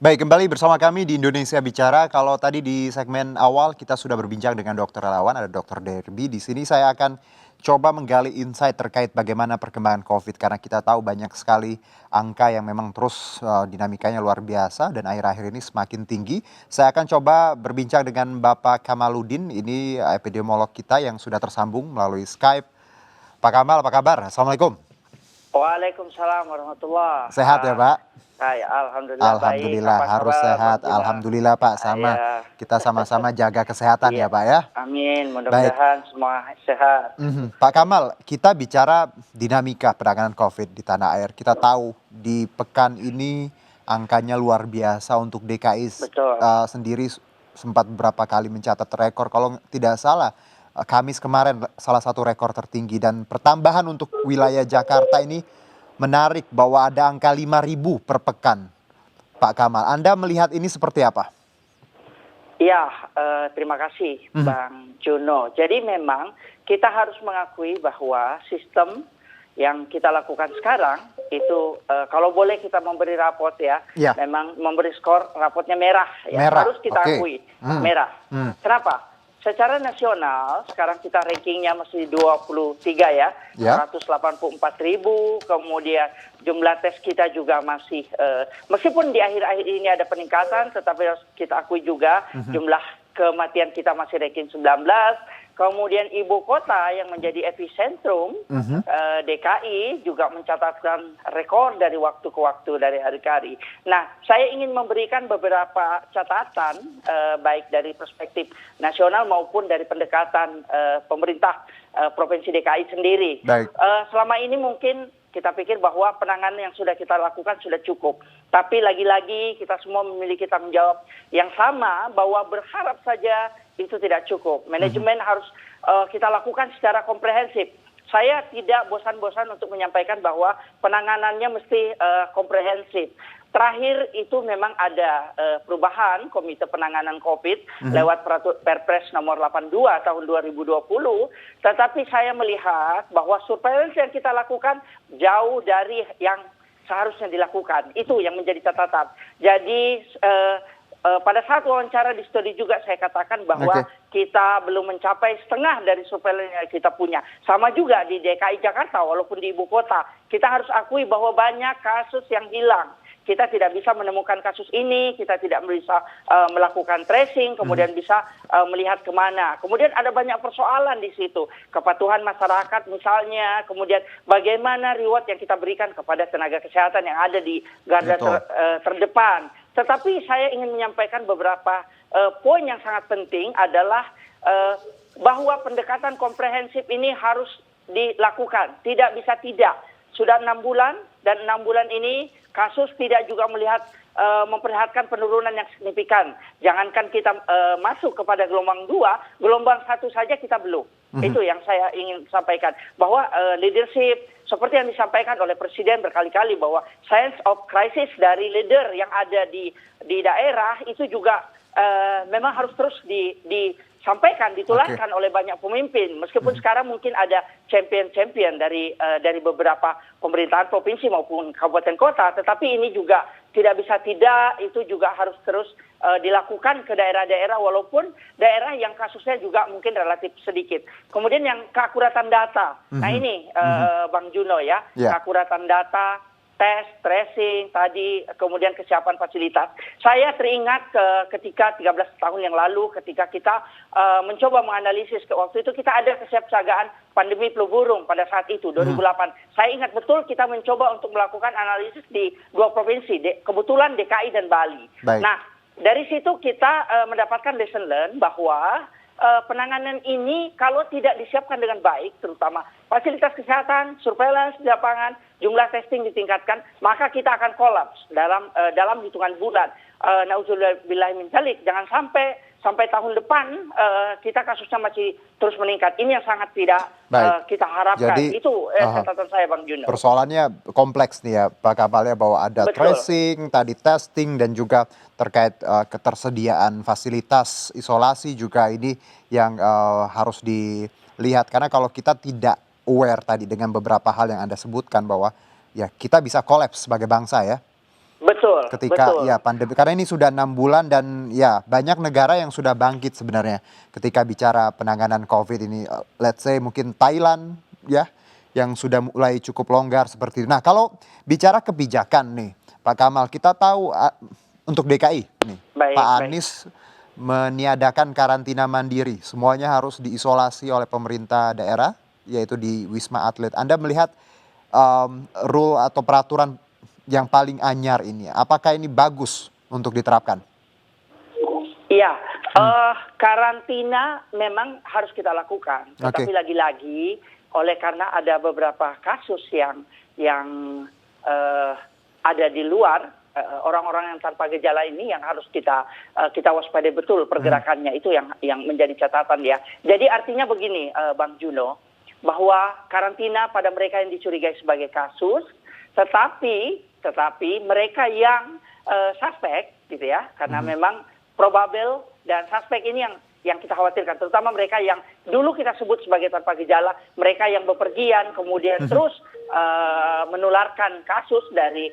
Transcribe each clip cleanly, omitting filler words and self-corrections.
Baik, kembali bersama kami di Indonesia Bicara. Kalau tadi di segmen awal kita sudah berbincang dengan dokter relawan, ada dokter Derby. Di sini saya akan coba menggali insight terkait bagaimana perkembangan COVID karena kita tahu banyak sekali angka yang memang terus dinamikanya luar biasa dan akhir-akhir ini semakin tinggi. Saya akan coba berbincang dengan Bapak Kamaludin, ini epidemiolog kita yang sudah tersambung melalui Skype. Pak Kamal, apa kabar? Assalamualaikum. Waalaikumsalam warahmatullah. Sehat ya, Pak? Hai, alhamdulillah baik. Alhamdulillah Apa harus kabar Bang sehat. Gina? Alhamdulillah Pak, sama. Ya, Kita sama-sama jaga kesehatan iya. ya Pak ya. Amin. Baik. Mudah-mudahan semua sehat. Pak Kamal, kita bicara dinamika penanganan COVID di tanah air. Kita tahu di pekan ini angkanya luar biasa untuk DKI Betul. sendiri sempat beberapa kali mencatat rekor. Kalau tidak salah, Kamis kemarin salah satu rekor tertinggi dan pertambahan untuk wilayah Jakarta ini menarik bahwa ada angka 5.000 per pekan. Pak Kamal, Anda melihat ini seperti apa? Ya, terima kasih Bang Jono. Jadi memang kita harus mengakui bahwa sistem yang kita lakukan sekarang itu kalau boleh kita memberi raport ya, memang memberi skor rapotnya merah ya. Merah. Harus kita akui merah. Kenapa? Secara nasional sekarang kita rankingnya masih 23 ya, 184.000. Kemudian jumlah tes kita juga masih meskipun di akhir-akhir ini ada peningkatan, tetapi harus kita akui juga jumlah kematian kita masih ranking 19. Kemudian ibu kota yang menjadi epicentrum DKI juga mencatatkan rekor dari waktu ke waktu, dari hari ke hari. Nah, saya ingin memberikan beberapa catatan baik dari perspektif nasional maupun dari pendekatan pemerintah Provinsi DKI sendiri. Selama ini mungkin kita pikir bahwa penanganan yang sudah kita lakukan sudah cukup. Tapi lagi-lagi kita semua memiliki tanggung jawab yang sama bahwa berharap saja itu tidak cukup. Manajemen harus kita lakukan secara komprehensif. Saya tidak bosan-bosan untuk menyampaikan bahwa penanganannya mesti komprehensif. Terakhir itu memang ada perubahan Komite Penanganan COVID lewat Perpres nomor 82 tahun 2020. Tetapi saya melihat bahwa surveillance yang kita lakukan jauh dari yang seharusnya dilakukan. Itu yang menjadi catatan. Jadi pada saat wawancara di studi juga saya katakan bahwa kita belum mencapai setengah dari surveillance yang kita punya. Sama juga di DKI Jakarta walaupun di ibu kota. Kita harus akui bahwa banyak kasus yang hilang. Kita tidak bisa menemukan kasus ini, kita tidak bisa melakukan tracing, kemudian bisa melihat kemana. Kemudian ada banyak persoalan di situ. Kepatuhan masyarakat misalnya, kemudian bagaimana reward yang kita berikan kepada tenaga kesehatan yang ada di garda terdepan. Tetapi saya ingin menyampaikan beberapa poin yang sangat penting adalah bahwa pendekatan komprehensif ini harus dilakukan. Tidak bisa tidak. Sudah 6 bulan dan 6 bulan ini kasus tidak juga memperlihatkan penurunan yang signifikan. Jangankan kita masuk kepada gelombang 2, gelombang 1 saja kita belum. Itu yang saya ingin sampaikan. Bahwa leadership seperti yang disampaikan oleh Presiden berkali-kali bahwa sense of crisis dari leader yang ada di daerah itu juga memang harus terus disampaikan, ditularkan oleh banyak pemimpin. Meskipun sekarang mungkin ada champion-champion dari beberapa pemerintahan provinsi maupun kabupaten kota, tetapi ini juga tidak bisa tidak, itu juga harus terus dilakukan ke daerah-daerah walaupun daerah yang kasusnya juga mungkin relatif sedikit. Kemudian yang keakuratan data. Nah ini Bang Juno ya, keakuratan data, tes, tracing, tadi kemudian kesiapan fasilitas. Saya teringat ketika 13 tahun yang lalu ketika kita mencoba menganalisis waktu itu kita ada kesiapsiagaan pandemi flu burung pada saat itu 2008. Saya ingat betul kita mencoba untuk melakukan analisis di 2 provinsi, kebetulan DKI dan Bali. Nah, dari situ kita mendapatkan lesson learned bahwa penanganan ini kalau tidak disiapkan dengan baik, terutama fasilitas kesehatan, surveillance di lapangan, jumlah testing ditingkatkan, maka kita akan kolaps dalam hitungan bulan. Nauzubillah min dzalik, jangan sampai tahun depan kita kasusnya masih terus meningkat. Ini yang sangat tidak kita harapkan. Jadi, itu catatan saya Bang Juno. Persoalannya kompleks nih ya Pak Kamalnya, bahwa ada tracing, tadi testing, dan juga terkait ketersediaan fasilitas isolasi juga ini yang harus dilihat. Karena kalau kita tidak aware tadi dengan beberapa hal yang Anda sebutkan bahwa ya kita bisa kolaps sebagai bangsa ya. Betul, ketika betul. ya pandemi, karena ini sudah 6 bulan dan ya banyak negara yang sudah bangkit sebenarnya ketika bicara penanganan COVID ini. Let's say mungkin Thailand ya yang sudah mulai cukup longgar seperti itu. Nah, kalau bicara kebijakan nih Pak Kamal, kita tahu untuk DKI nih Pak Baik, baik. Anies meniadakan karantina mandiri. Semuanya harus diisolasi oleh pemerintah daerah, yaitu di Wisma Atlet. Anda melihat rule atau peraturan yang paling anyar ini, apakah ini bagus untuk diterapkan? Iya, Hmm, karantina memang harus kita lakukan, oke. tetapi lagi-lagi oleh karena ada beberapa kasus yang eh, ada di luar orang-orang yang tanpa gejala ini yang harus kita waspadai betul Mhm, pergerakannya itu yang menjadi catatan ya. Jadi artinya begini, Bang Juno, bahwa karantina pada mereka yang dicurigai sebagai kasus, tetapi mereka yang suspek gitu ya, karena mhm, memang probable dan suspek ini yang kita khawatirkan, terutama mereka yang dulu kita sebut sebagai tanpa gejala, mereka yang bepergian kemudian mhm. terus menularkan kasus dari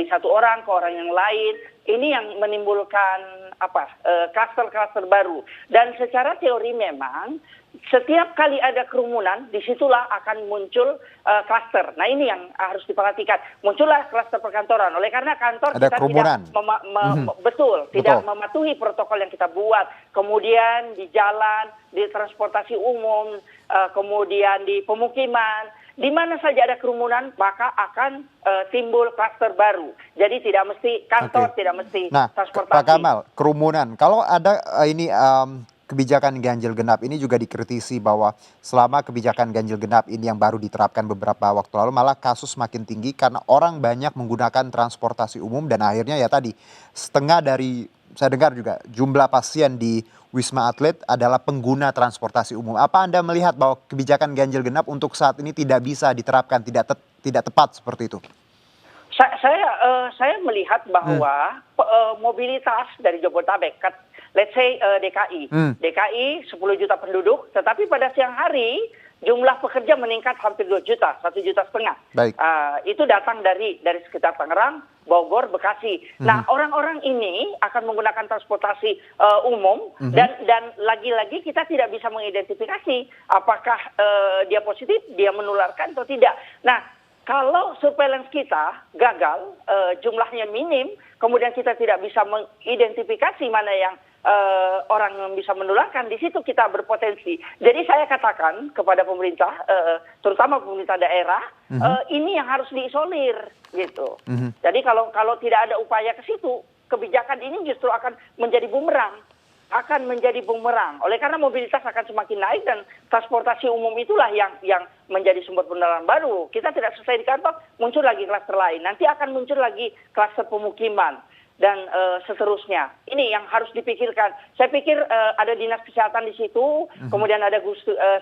satu orang ke orang yang lain. Ini yang menimbulkan kluster-kluster baru. Dan secara teori memang setiap kali ada kerumunan, disitulah akan muncul kluster. Nah ini yang harus diperhatikan. Muncullah kluster perkantoran. Oleh karena kantor Ada kita tidak kerumunan. Mhm, tidak betul. mematuhi protokol yang kita buat. Kemudian di jalan, di transportasi umum, kemudian di pemukiman, di mana saja ada kerumunan maka akan timbul kluster baru. Jadi tidak mesti kantor, Oke. tidak mesti Nah, Pak transportasi. Kamal, kerumunan. Kalau ada ini kebijakan ganjil genap ini juga dikritisi bahwa selama kebijakan ganjil genap ini yang baru diterapkan beberapa waktu lalu malah kasus makin tinggi karena orang banyak menggunakan transportasi umum dan akhirnya ya tadi setengah dari saya dengar juga jumlah pasien di Wisma Atlet adalah pengguna transportasi umum. Apa Anda melihat bahwa kebijakan ganjil genap untuk saat ini tidak bisa diterapkan, tidak tepat seperti itu? Saya melihat Hmm, bahwa mobilitas dari Jabodetabek, let's say DKI, hmm, DKI 10 juta penduduk, tetapi pada siang hari jumlah pekerja meningkat hampir 2 juta, 1,5 juta. baik. Itu datang dari sekitar Tangerang, Bogor, Bekasi. Mhm, Nah, orang-orang ini akan menggunakan transportasi umum mhm. dan lagi-lagi kita tidak bisa mengidentifikasi apakah dia positif, dia menularkan atau tidak. Nah, kalau surveillance kita gagal, jumlahnya minim, kemudian kita tidak bisa mengidentifikasi mana yang orang yang bisa menularkan, di situ kita berpotensi. Jadi saya katakan kepada pemerintah, terutama pemerintah daerah, Mhm, ini yang harus diisolir, gitu. mhm. Jadi kalau tidak ada upaya ke situ, kebijakan ini justru akan menjadi bumerang. Oleh karena mobilitas akan semakin naik dan transportasi umum itulah yang menjadi sumber penularan baru. Kita tidak selesai di kantor, muncul lagi klaster lain. Nanti akan muncul lagi klaster pemukiman dan seterusnya. Ini yang harus dipikirkan. Saya pikir ada dinas kesehatan di situ, kemudian ada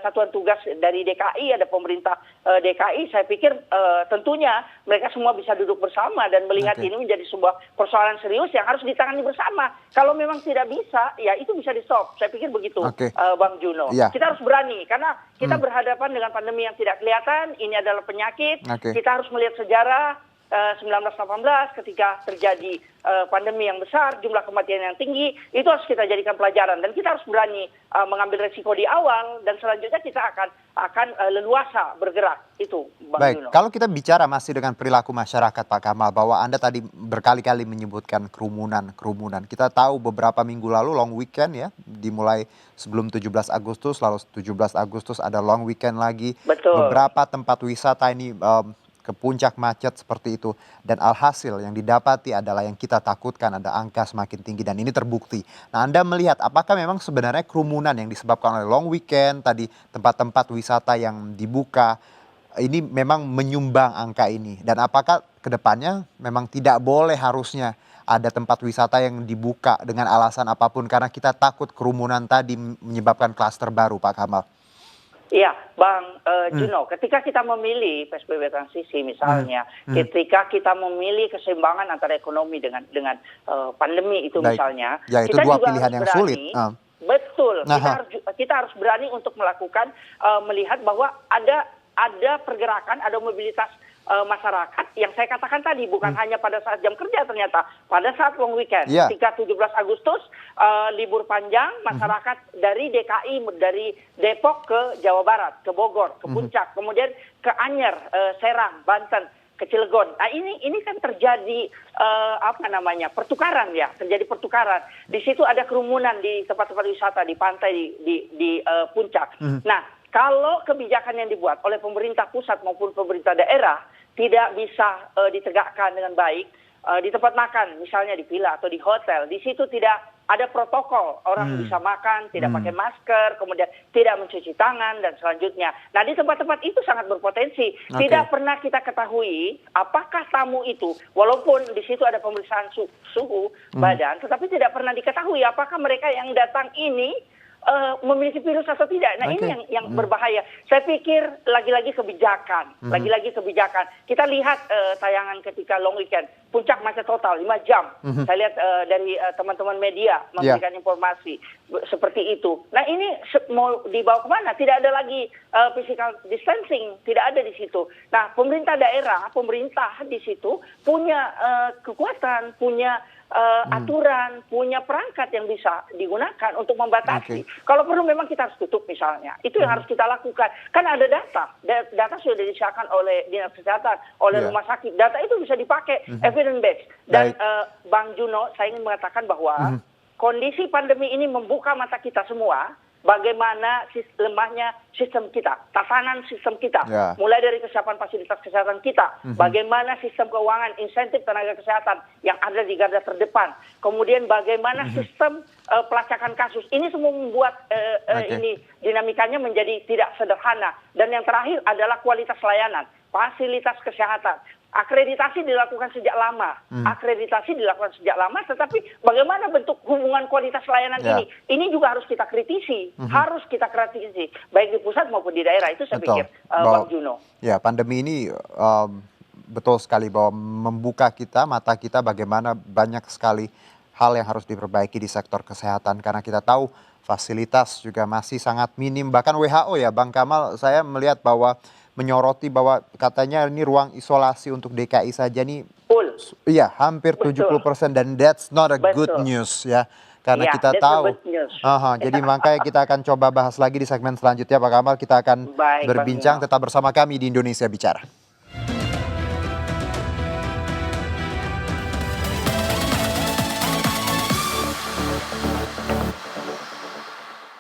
satuan tugas dari DKI, ada pemerintah DKI. Saya pikir tentunya mereka semua bisa duduk bersama dan melihat Oke. ini menjadi sebuah persoalan serius yang harus ditangani bersama. Kalau memang tidak bisa, ya itu bisa di-stop. Saya pikir begitu, Oke. Bang Juno. Iya. Kita harus berani, karena kita Hmm, berhadapan dengan pandemi yang tidak kelihatan. Ini adalah penyakit. oke. Kita harus melihat sejarah 1918 ketika terjadi pandemi yang besar, jumlah kematian yang tinggi, itu harus kita jadikan pelajaran dan kita harus berani mengambil resiko di awal dan selanjutnya kita akan leluasa bergerak. Itu, Bang Baik, Juno. kalau kita bicara masih dengan perilaku masyarakat Pak Kamal, bahwa Anda tadi berkali-kali menyebutkan kerumunan. Kita tahu beberapa minggu lalu long weekend ya, dimulai sebelum 17 Agustus, lalu 17 Agustus ada long weekend lagi. Betul. Beberapa tempat wisata ini ke puncak macet seperti itu. Dan alhasil yang didapati adalah yang kita takutkan, ada angka semakin tinggi dan ini terbukti. Nah, Anda melihat apakah memang sebenarnya kerumunan yang disebabkan oleh long weekend, tadi tempat-tempat wisata yang dibuka, ini memang menyumbang angka ini? Dan apakah kedepannya memang tidak boleh harusnya ada tempat wisata yang dibuka dengan alasan apapun karena kita takut kerumunan tadi menyebabkan klaster baru, Pak Kamal? Iya, Bang Hmm, Juno, ketika kita memilih PSBB transisi hmm, misalnya, hmm. ketika kita memilih keseimbangan antara ekonomi dengan pandemi itu Baik. misalnya, Ya, itu kita dua juga pilihan harus yang sulit. berani, betul, Nah, kita harus berani untuk melakukan melihat bahwa ada pergerakan, ada mobilitas masyarakat yang saya katakan tadi bukan hanya pada saat jam kerja ternyata pada saat long weekend Iya. ketika 17 Agustus libur panjang masyarakat dari DKI dari Depok ke Jawa Barat ke Bogor ke Puncak kemudian ke Anyer Serang Banten ke Cilegon. Nah ini kan terjadi pertukaran ya, terjadi pertukaran. Di situ ada kerumunan di tempat-tempat wisata, di pantai, di puncak. Nah kalau kebijakan yang dibuat oleh pemerintah pusat maupun pemerintah daerah tidak bisa ditegakkan dengan baik di tempat makan, misalnya di villa atau di hotel, di situ tidak ada protokol, orang bisa makan, tidak pakai masker, kemudian tidak mencuci tangan, dan selanjutnya. Nah, di tempat-tempat itu sangat berpotensi. Tidak pernah kita ketahui apakah tamu itu, walaupun di situ ada pemeriksaan suhu badan, tetapi tidak pernah diketahui apakah mereka yang datang ini memiliki virus atau tidak. Nah, ini yang berbahaya. Saya pikir lagi-lagi kebijakan. Kita lihat tayangan ketika long weekend, puncak macet total 5 jam. Saya lihat dari teman-teman media memberikan informasi seperti itu. Nah, ini mau dibawa kemana? Tidak ada lagi physical distancing, tidak ada di situ. Nah, pemerintah daerah, pemerintah di situ punya kekuatan, punya aturan, punya perangkat yang bisa digunakan untuk membatasi. Kalau perlu memang kita harus tutup misalnya. Itu yang harus kita lakukan. Kan ada data. Data sudah disahkan oleh Dinas Kesehatan, oleh rumah sakit. Data itu bisa dipakai evidence based. Dan Bang Juno, saya ingin mengatakan bahwa kondisi pandemi ini membuka mata kita semua bagaimana lemahnya sistem kita, tatanan sistem kita, mulai dari kesiapan fasilitas kesehatan kita, bagaimana sistem keuangan, insentif tenaga kesehatan yang ada di garda terdepan, kemudian bagaimana sistem pelacakan kasus. Ini semua membuat ini dinamikanya menjadi tidak sederhana. Dan yang terakhir adalah kualitas layanan, fasilitas kesehatan. Akreditasi dilakukan sejak lama, tetapi bagaimana bentuk hubungan kualitas layanan ini? Ini juga harus kita kritisi, baik di pusat maupun di daerah. Itu saya pikir, Bang Juno. Ya, pandemi ini betul sekali bahwa membuka mata kita bagaimana banyak sekali hal yang harus diperbaiki di sektor kesehatan karena kita tahu fasilitas juga masih sangat minim. Bahkan WHO ya, Bang Kamal, saya melihat bahwa menyoroti bahwa katanya ini ruang isolasi untuk DKI saja nih, iya hampir 70% dan that's not a good news ya. Karena kita tahu, jadi makanya kita akan coba bahas lagi di segmen selanjutnya Pak Kamal. Kita akan berbincang, tetap bersama kami di Indonesia Bicara.